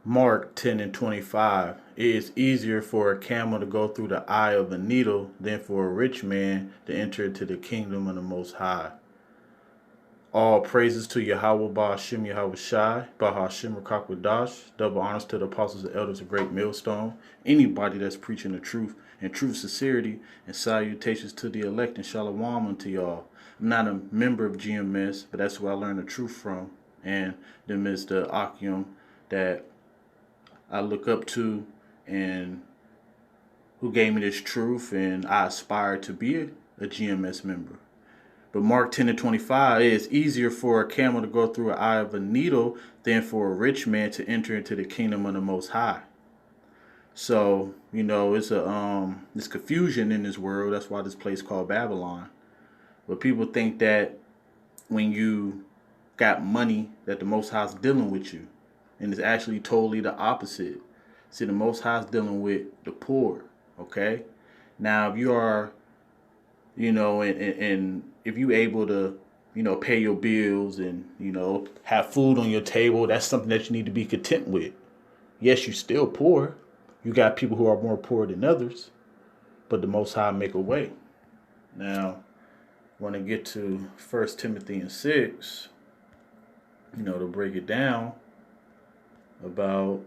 Mark 10 and 25. It is easier for a camel to go through the eye of a needle than for a rich man to enter into the kingdom of the Most High. All praises to Yahweh Ba'Hashem Yahweh Shai, Ba'Hashem Rakakwadash, double honors to the apostles and elders of Great Millstone, anybody that's preaching the truth and true sincerity, and salutations to the elect and shalom unto y'all. I'm not a member of GMS, but that's where I learned the truth from, and them is the Akim that I look up to and who gave me this truth, and I aspire to be a GMS member. But Mark 10 and 25, it is easier for a camel to go through an eye of a needle than for a rich man to enter into the kingdom of the Most High. So, it's confusion in this world. That's why this place called Babylon. But people think that when you got money that the Most High is dealing with you. And it's actually totally the opposite. See, the Most High is dealing with the poor, okay? Now, if you are, and if you able to, pay your bills and, have food on your table, that's something that you need to be content with. Yes, you're still poor. You got people who are more poor than others, but the Most High make a way. Now, when I get to 1 Timothy and 6, to break it down about,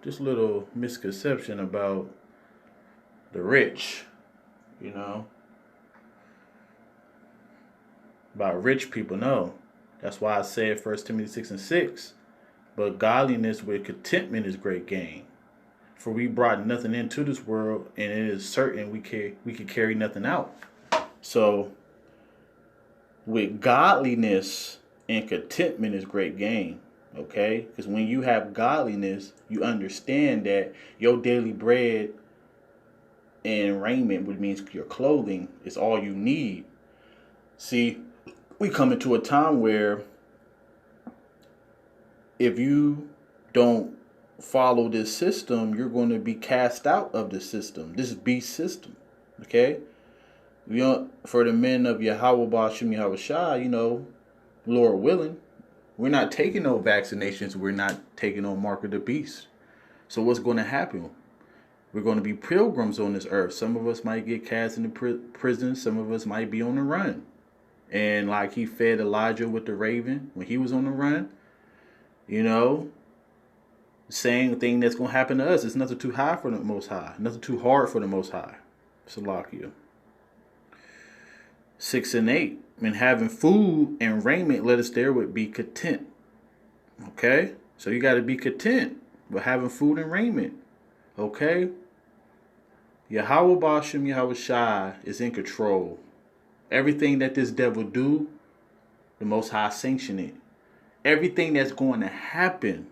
just a little misconception about the rich, about rich people. No, that's why I said 1 Timothy 6 and 6. But godliness with contentment is great gain. For we brought nothing into this world, and it is certain we can carry nothing out. So, with godliness and contentment is great gain. Okay? Because when you have godliness, you understand that your daily bread and raiment, which means your clothing, is all you need. See, we come into a time where if you don't follow this system, you're going to be cast out of the system, this beast system. Okay? For the men of Yahweh Ba'Hashem Yahweh Shai, Lord willing, we're not taking no vaccinations. We're not taking no mark of the beast. So what's going to happen? We're going to be pilgrims on this earth. Some of us might get cast into prison. Some of us might be on the run. And like he fed Elijah with the raven when he was on the run, the same thing that's going to happen to us. It's nothing too high for the Most High. Nothing too hard for the Most High. Salakia. 6 and 8. And having food and raiment, let us therewith be content. Okay? So you got to be content with having food and raiment. Okay? Yahweh Ba'Hashem Yahweh Shai is in control. Everything that this devil do, the Most High sanction it. Everything that's going to happen,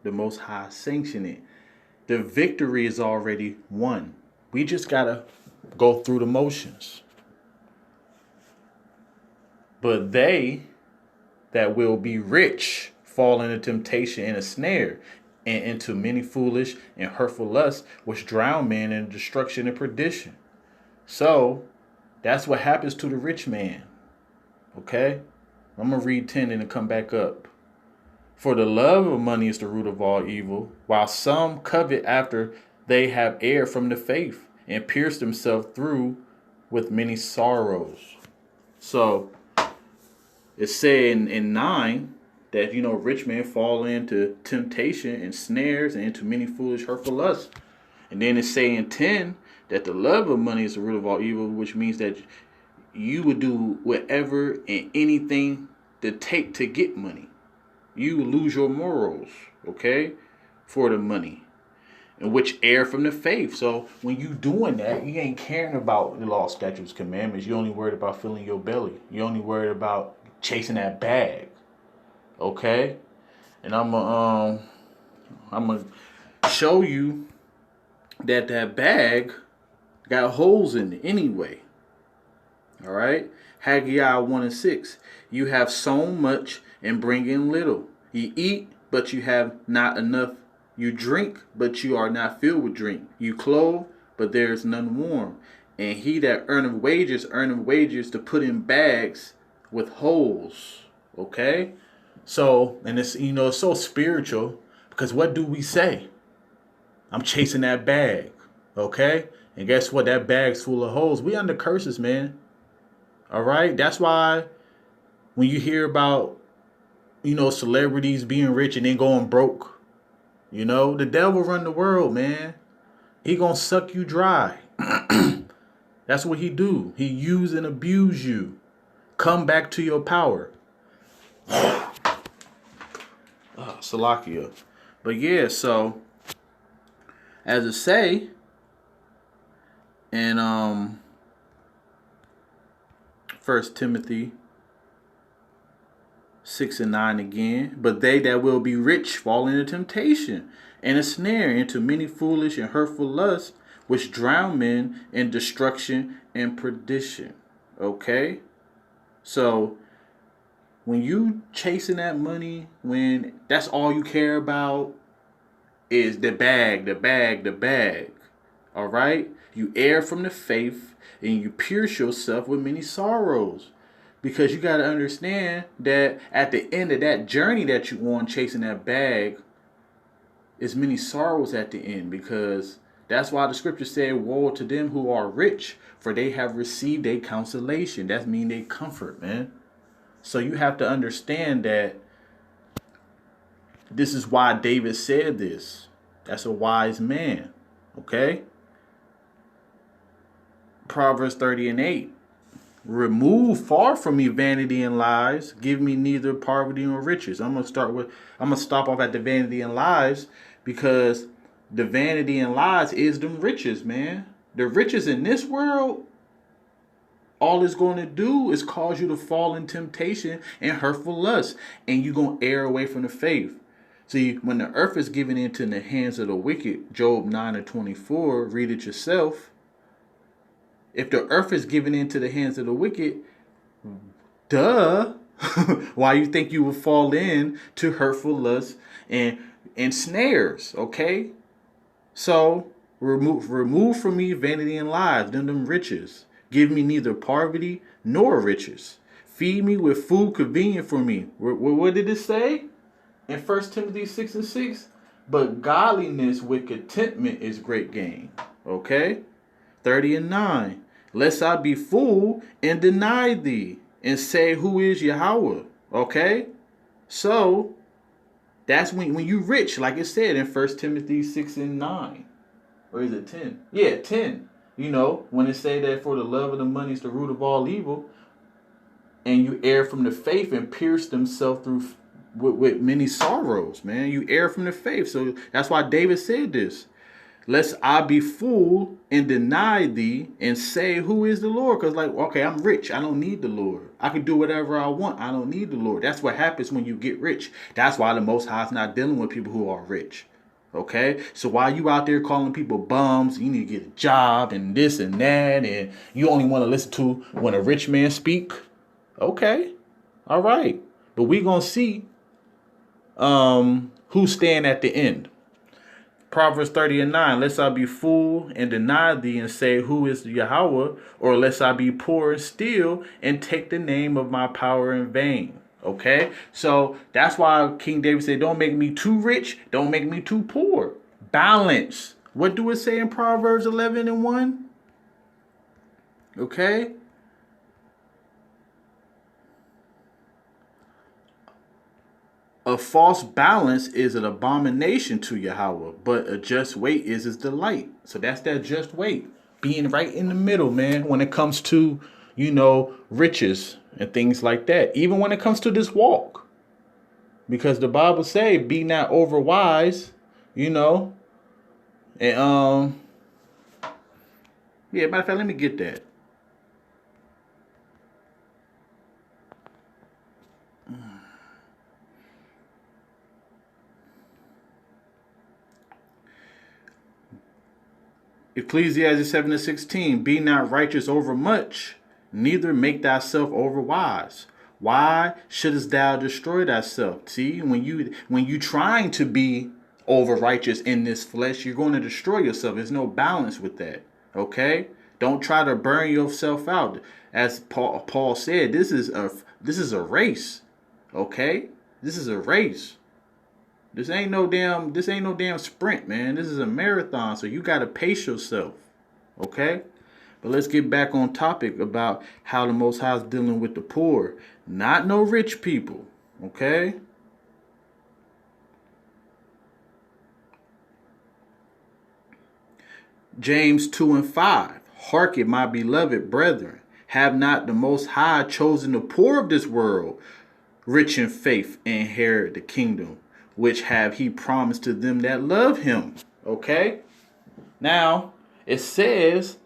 the Most High sanction it. The victory is already won. We just got to go through the motions. But they that will be rich fall into temptation and a snare, and into many foolish and hurtful lusts, which drown men in destruction and perdition. So, that's what happens to the rich man. Okay? I'm going to read 10 and then come back up. For the love of money is the root of all evil, while some covet after they have erred from the faith and pierced themselves through with many sorrows. So, it's said in 9 that, rich men fall into temptation and snares and into many foolish, hurtful lusts. And then it's saying in 10 that the love of money is the root of all evil, which means that you would do whatever and anything to take to get money. You will lose your morals, okay, for the money. And which err from the faith. So when you doing that, you ain't caring about the law, statutes, commandments. You only worried about filling your belly. You only worried about chasing that bag. Okay? And I'm gonna show you that bag got holes in it anyway. All right? Haggai 1 and 6. You have sown much and bring in little. You eat, but you have not enough. You drink, but you are not filled with drink. You clothe, but there is none warm. And he that earneth wages to put in bags with holes. Okay? So, and it's, it's so spiritual Because what do we say? I'm chasing that bag. Okay? And guess what? That bag's full of holes. We under curses, man. All right? That's why when you hear about, celebrities being rich and then going broke, the devil run the world, man. He gonna suck you dry. That's what he do. He use and abuse you. Come back to your power. Salakia. But yeah, so as it say in 1 Timothy 6:9 again, but they that will be rich fall into temptation and a snare, into many foolish and hurtful lusts, which drown men in destruction and perdition. Okay? So when you chasing that money, when that's all you care about is the bag, the bag, the bag. All right? You err from the faith and you pierce yourself with many sorrows. Because you got to understand that at the end of that journey that you on chasing that bag, is many sorrows at the end. Because that's why the scripture said, woe to them who are rich, for they have received a consolation. That means they comfort, man. So you have to understand that this is why David said this. That's a wise man. Okay? Proverbs 30:8. Remove far from me vanity and lies. Give me neither poverty nor riches. I'm gonna stop off at the vanity and lies, because the vanity and lies is them riches, man. The riches in this world, all it's going to do is cause you to fall in temptation and hurtful lust, and you're going to err away from the faith. See, when the earth is given into the hands of the wicked, Job 9:24, read it yourself. If the earth is given into the hands of the wicked, duh, why you think you will fall in to hurtful lusts and snares, okay? So remove from me vanity and lies, them riches. Give me neither poverty nor riches. Feed me with food convenient for me. What did it say? In 1 Timothy 6:6, but godliness with contentment is great gain. Okay? 30:9, lest I be fool and deny thee and say, who is Yahweh? Okay? So, that's when you rich, like it said in 1 Timothy 6:9. Or is it 10? Yeah, 10. When it say that for the love of the money is the root of all evil, and you err from the faith and pierce themselves through with many sorrows, man. You err from the faith. So that's why David said this. Lest I be fool and deny thee and say, who is the Lord? Because okay, I'm rich. I don't need the Lord. I can do whatever I want. I don't need the Lord. That's what happens when you get rich. That's why the Most High is not dealing with people who are rich. Okay? So while you out there calling people bums, you need to get a job and this and that, and you only want to listen to when a rich man speak. Okay. All right. But we going to see who stand at the end. Proverbs 30:9, lest I be fool and deny thee and say, who is Yahweh? Or lest I be poor and steal and take the name of my power in vain. Okay? So that's why King David said, don't make me too rich. Don't make me too poor. Balance. What do it say in Proverbs 11:1? Okay? A false balance is an abomination to Yahweh, but a just weight is his delight. So that's that just weight. Being right in the middle, man, when it comes to, riches and things like that. Even when it comes to this walk. Because the Bible say, be not over wise, and yeah, matter of fact, let me get that. Ecclesiastes 7:16, be not righteous over much, neither make thyself over wise. Why shouldest thou destroy thyself? See, when you trying to be over righteous in this flesh, you're going to destroy yourself. There's no balance with that. Okay? Don't try to burn yourself out. As Paul said, this is a race. Okay? This is a race. This ain't no damn sprint, man. This is a marathon, so you gotta pace yourself. Okay? But let's get back on topic about how the Most High is dealing with the poor. Not no rich people. Okay? James 2 and 5. Hearken, my beloved brethren. Have not the Most High chosen the poor of this world, rich in faith, and inherit the kingdom, which have he promised to them that love him? Okay? Now, it says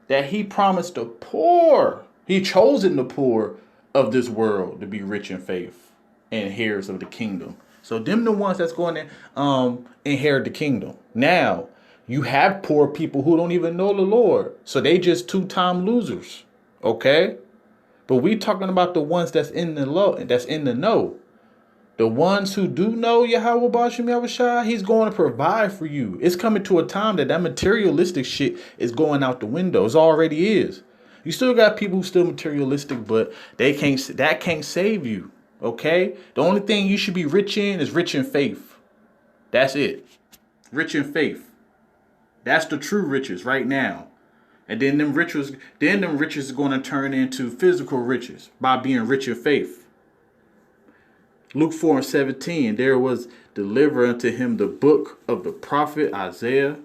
that he promised the poor. He chosen the poor of this world to be rich in faith and heirs of the kingdom. So them the ones that's going to inherit the kingdom. Now, you have poor people who don't even know the Lord. So they just two-time losers. Okay? But we talking about the ones that's in the know. The ones who do know Yahweh Bashim Yahushua, he's going to provide for you. It's coming to a time that materialistic shit is going out the window. It already is. You still got people who still materialistic, but that can't save you. Okay? The only thing you should be rich in is rich in faith. That's it. Rich in faith. That's the true riches right now. And then them riches is going to turn into physical riches by being rich in faith. Luke 4 and 17, there was delivered unto him the book of the prophet Isaiah.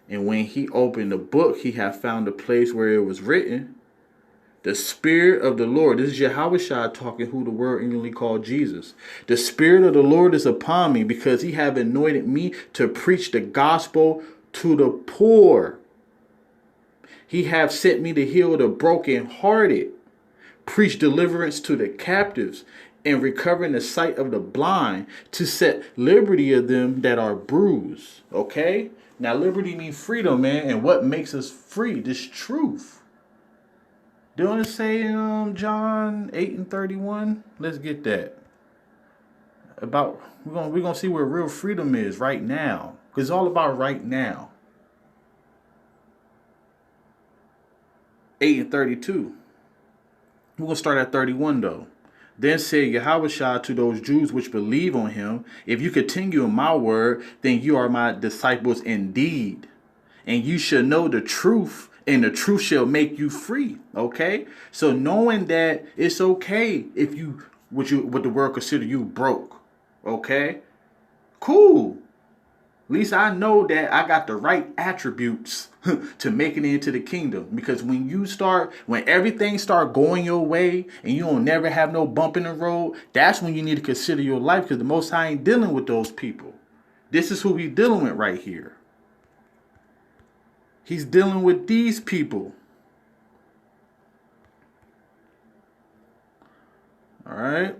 And when he opened the book, he had found a place where it was written, the Spirit of the Lord. This is Yahushua talking, who the word English called Jesus. The Spirit of the Lord is upon me, because he have anointed me to preach the gospel to the poor. He have sent me to heal the brokenhearted, preach deliverance to the captives, and recovering the sight of the blind, to set liberty of them that are bruised. Okay? Now, liberty means freedom, man. And what makes us free? This truth. Don't it say in John 8 and 31? Let's get that. We're gonna see where real freedom is right now. Because it's all about right now. 8 and 32. We're going to start at 31 though. Then said Yahushua to those Jews which believe on him, if you continue in my word, then you are my disciples indeed. And you shall know the truth, and the truth shall make you free. Okay? So knowing that it's okay if what the world consider you broke. Okay? Cool. At least I know that I got the right attributes to making it into the kingdom. Because when everything start going your way and you don't never have no bump in the road, that's when you need to consider your life, because the Most High ain't dealing with those people. This is who he's dealing with right here. He's dealing with these people. All right.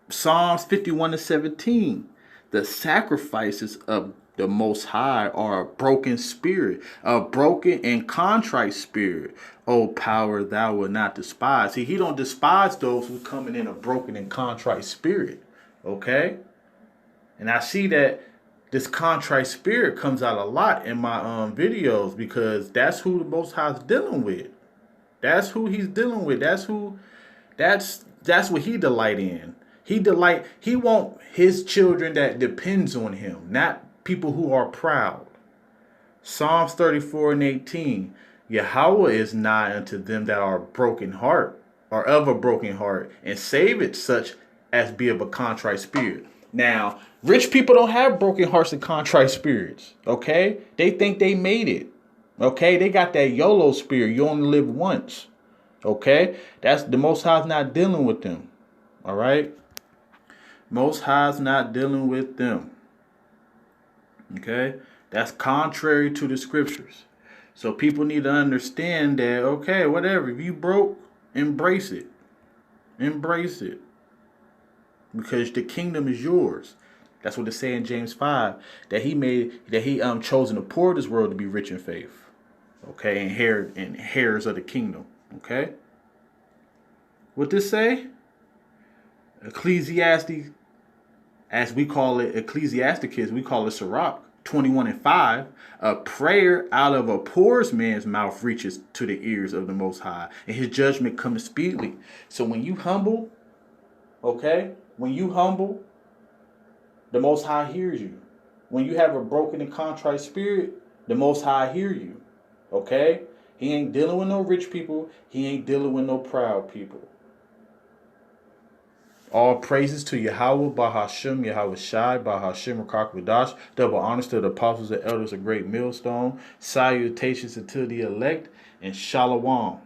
Psalms 51 to 17. The sacrifices of the Most High are a broken spirit, a broken and contrite spirit. O power, thou wilt not despise. See, he don't despise those who coming in a broken and contrite spirit. Okay? And I see that this contrite spirit comes out a lot in my videos, because that's who the Most High is dealing with. That's who he's dealing with. That's what he delight in. He want his children that depends on him, not people who are proud. Psalms 34 and 18. Yahweh is nigh unto them that are broken heart, or of a broken heart, and saveth such as be of a contrite spirit. Now, rich people don't have broken hearts and contrite spirits. Okay? They think they made it. Okay? They got that YOLO spirit. You only live once. Okay? That's the Most High's not dealing with them. All right? Most High's not dealing with them. Okay? That's contrary to the scriptures. So people need to understand that, okay, whatever. If you broke, embrace it. Embrace it. Because the kingdom is yours. That's what it say in James 5. That he chosen the poor of this world to be rich in faith. Okay? And heirs of the kingdom. Okay? What this say? Ecclesiastes, as we call it, Ecclesiasticus, we call it Sirach 21 and 5. A prayer out of a poor man's mouth reaches to the ears of the Most High, and his judgment comes speedily. So when you humble, okay, when you humble the Most High hears you. When you have a broken and contrite spirit, the Most High hear you. Okay? He ain't dealing with no rich people. He ain't dealing with no proud people. All praises to Yahweh, Bahashem, Yahweh Shai, Bahashem, Rakakwadash. Double honors to the apostles and elders of Great Millstone. Salutations unto the elect, and Shalom.